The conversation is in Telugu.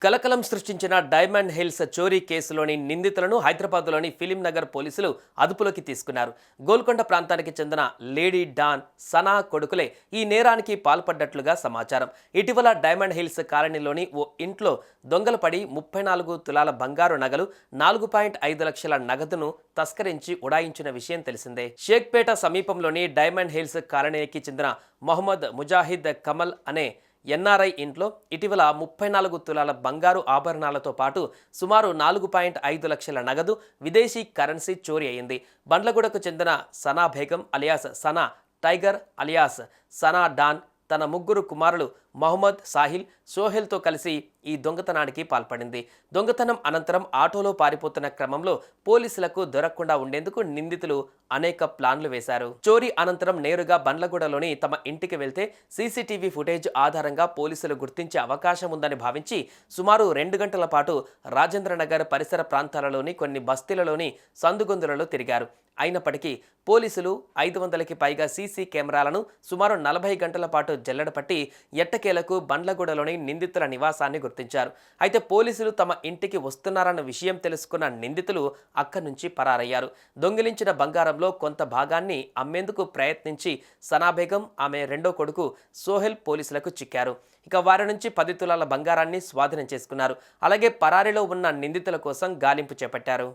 కలకలం సృష్టించిన డైమండ్ హిల్స్ చోరీ కేసులోని నిందితులను హైదరాబాద్లోని ఫిలిం నగర్ పోలీసులు అదుపులోకి తీసుకున్నారు. గోల్కొండ ప్రాంతానికి చెందిన లేడీ డాన్ సనా కొడుకులే ఈ నేరానికి పాల్పడ్డట్లుగా సమాచారం. ఇటీవల డైమండ్ హిల్స్ కాలనీలోని ఓ ఇంట్లో దొంగలు పడి 34 తులాల బంగారు నగలు, 4.5 లక్షల నగదును తస్కరించి ఉడాయించిన విషయం తెలిసిందే. షేక్పేట సమీపంలోని డైమండ్ హిల్స్ కాలనీకి చెందిన మొహమ్మద్ ముజాహిద్ కమల్ అనే ఎన్ఆర్ఐ ఇంట్లో ఇటీవల 34 తులాల బంగారు ఆభరణాలతో పాటు సుమారు 4.5 లక్షల నగదు, విదేశీ కరెన్సీ చోరీ అయింది. బండ్లగూడకు చెందిన Sana Begum alias Sana Tiger alias Sana Don తన ముగ్గురు కుమారులు మహమ్మద్, సాహిల్, సోహెల్తో కలిసి ఈ దొంగతనానికి పాల్పడింది. దొంగతనం అనంతరం ఆటోలో పారిపోతున్న క్రమంలో పోలీసులకు దొరకకుండా ఉండేందుకు నిందితులు అనేక ప్లాన్లు వేశారు. చోరీ అనంతరం నేరుగా బండ్లగూడలోని తమ ఇంటికి వెళ్తే సీసీటీవీ ఫుటేజ్ ఆధారంగా పోలీసులు గుర్తించే అవకాశం ఉందని భావించి సుమారు 2 గంటల పాటు రాజేంద్రనగర్ పరిసర ప్రాంతాలలోని కొన్ని బస్తీలలోని సందుగొందులలో తిరిగారు. అయినప్పటికీ పోలీసులు 500కి పైగా సీసీ కెమెరాలను సుమారు 40 గంటల పాటు జల్లెడపట్టి ఎట్టకేలకు బండ్లగూడలోని నిందితుల నివాసాన్ని గుర్తించారు. అయితే పోలీసులు తమ ఇంటికి వస్తున్నారన్న విషయం తెలుసుకున్న నిందితులు అక్కడి నుంచి పరారయ్యారు. దొంగిలించిన బంగారంలో కొంత భాగాన్ని అమ్మేందుకు ప్రయత్నించి సనా బేగం, ఆమె రెండో కొడుకు సోహెల్ పోలీసులకు చిక్కారు. ఇక వారి నుంచి 10 తులాల బంగారాన్ని స్వాధీనం చేసుకున్నారు. అలాగే పరారీలో ఉన్న నిందితుల కోసం గాలింపు చేపట్టారు.